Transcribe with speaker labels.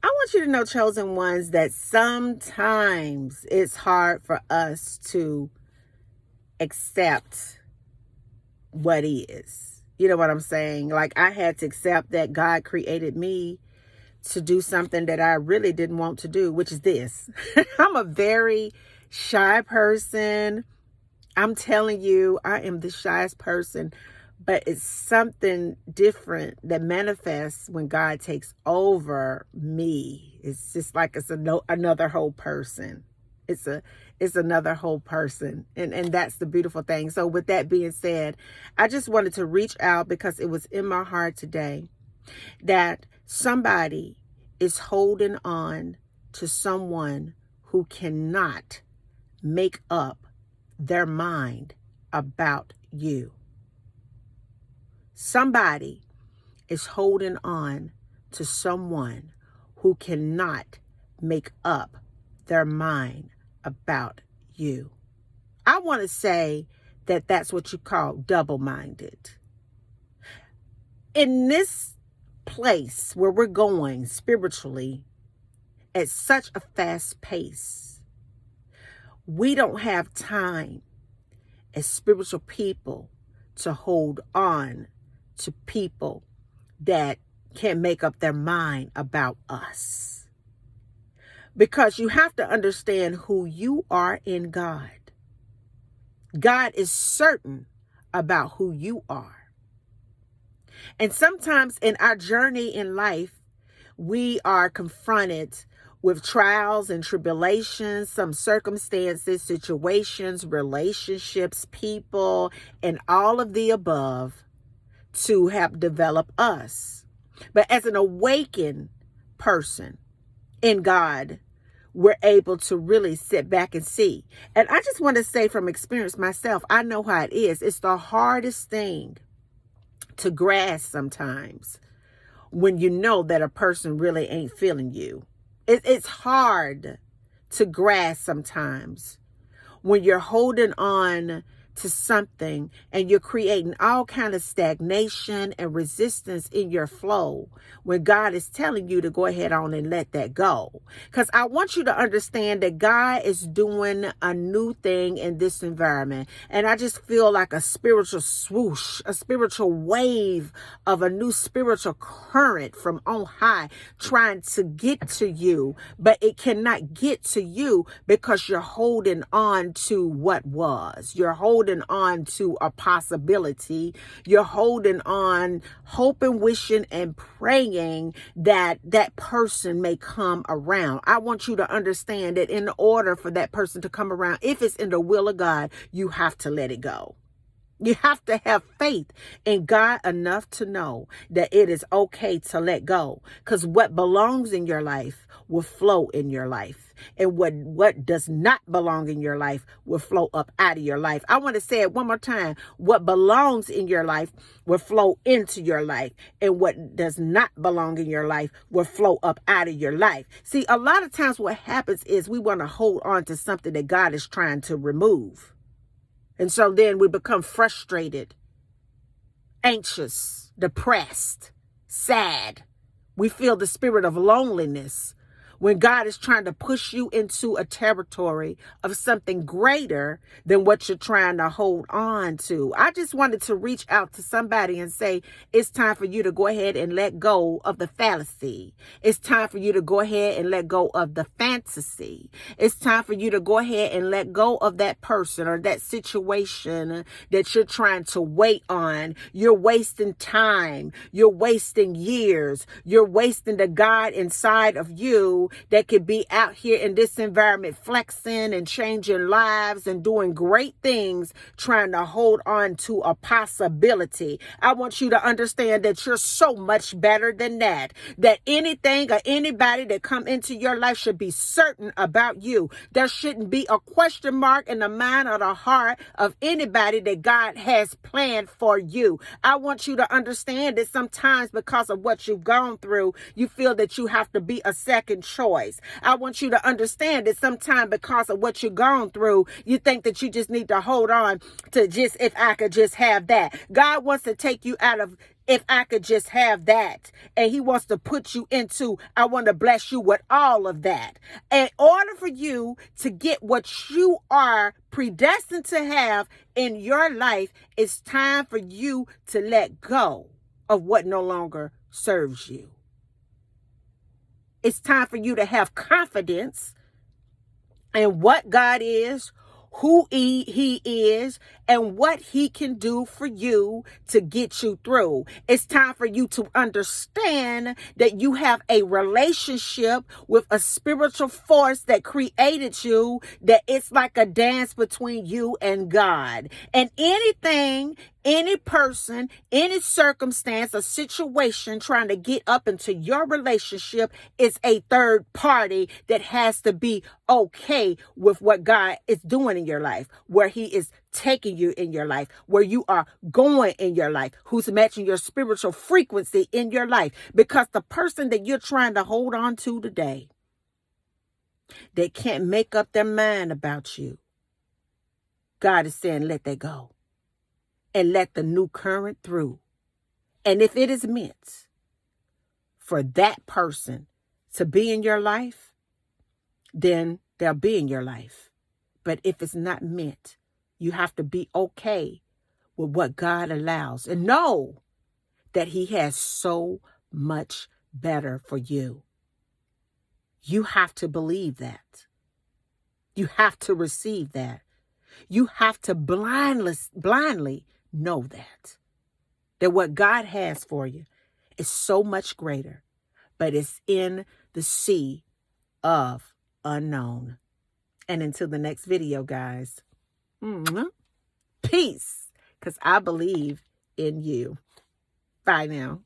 Speaker 1: I want you to know, chosen ones, that sometimes it's hard for us to accept what is. You know what I'm saying? Like, I had to accept that God created me to do something that I really didn't want to do, which is this. I'm a very shy person. I'm telling you, I am the shyest person, but it's something different that manifests when God takes over me. It's just like it's another whole person. It's another whole person. And that's the beautiful thing. So with that being said, I just wanted to reach out because it was in my heart today that somebody is holding on to someone who cannot make up their mind about you. Somebody is holding on to someone who cannot make up their mind about you. I want to say that that's what you call double-minded. In this place where we're going spiritually at such a fast pace, we don't have time as spiritual people to hold on to people that can't make up their mind about us. Because you have to understand who you are in God. God is certain about who you are. And sometimes in our journey in life, we are confronted with trials and tribulations, some circumstances, situations, relationships, people, and all of the above to help develop us. But as an awakened person in God, we're able to really sit back and see. And I just want to say from experience myself, I know how it is. It's the hardest thing to grasp sometimes when you know that a person really ain't feeling you. It's hard to grasp sometimes when you're holding on to something and you're creating all kind of stagnation and resistance in your flow when God is telling you to go ahead on and let that go. Because I want you to understand that God is doing a new thing in this environment. And I just feel like a spiritual swoosh, a spiritual wave of a new spiritual current from on high trying to get to you, but it cannot get to you because you're holding on to what was. You're holding on to a possibility. You're holding on, hoping, wishing, and praying that that person may come around. I want you to understand that in order for that person to come around, if it's in the will of God, you have to let it go. You have to have faith in God enough to know that it is okay to let go, because what belongs in your life will flow in your life. And what does not belong in your life will flow up out of your life. I want to say it one more time. What belongs in your life will flow into your life. And what does not belong in your life will flow up out of your life. See, a lot of times what happens is we want to hold on to something that God is trying to remove. And so then we become frustrated, anxious, depressed, sad. We feel the spirit of loneliness when God is trying to push you into a territory of something greater than what you're trying to hold on to. I just wanted to reach out to somebody and say, it's time for you to go ahead and let go of the fallacy. It's time for you to go ahead and let go of the fantasy. It's time for you to go ahead and let go of that person or that situation that you're trying to wait on. You're wasting time. You're wasting years. You're wasting the God inside of you that could be out here in this environment flexing and changing lives and doing great things, trying to hold on to a possibility. I want you to understand that you're so much better than that, that anything or anybody that come into your life should be certain about you. There shouldn't be a question mark in the mind or the heart of anybody that God has planned for you. I want you to understand that sometimes because of what you've gone through, you feel that you have to be a second choice. I want you to understand that sometimes because of what you've gone through, you think that you just need to hold on to just, if I could just have that. God wants to take you out of if I could just have that. And he wants to put you into, I want to bless you with all of that. In order for you to get what you are predestined to have in your life, it's time for you to let go of what no longer serves you. It's time for you to have confidence in what God is, who he is, and what he can do for you to get you through. It's time for you to understand that you have a relationship with a spiritual force that created you, that it's like a dance between you and God. And anything, any person, any circumstance or situation trying to get up into your relationship is a third party that has to be okay with what God is doing in your life, where he is taking you in your life, where you are going in your life, who's matching your spiritual frequency in your life. Because the person that you're trying to hold on to today, they can't make up their mind about you. God is saying, let that go and let the new current through. And if it is meant for that person to be in your life, then they'll be in your life. But if it's not meant, you have to be okay with what God allows and know that he has so much better for you. You have to believe that. You have to receive that. You have to blindly know that what God has for you is so much greater, but it's in the sea of unknown. And until the next video, guys, peace, because I believe in you. Bye now.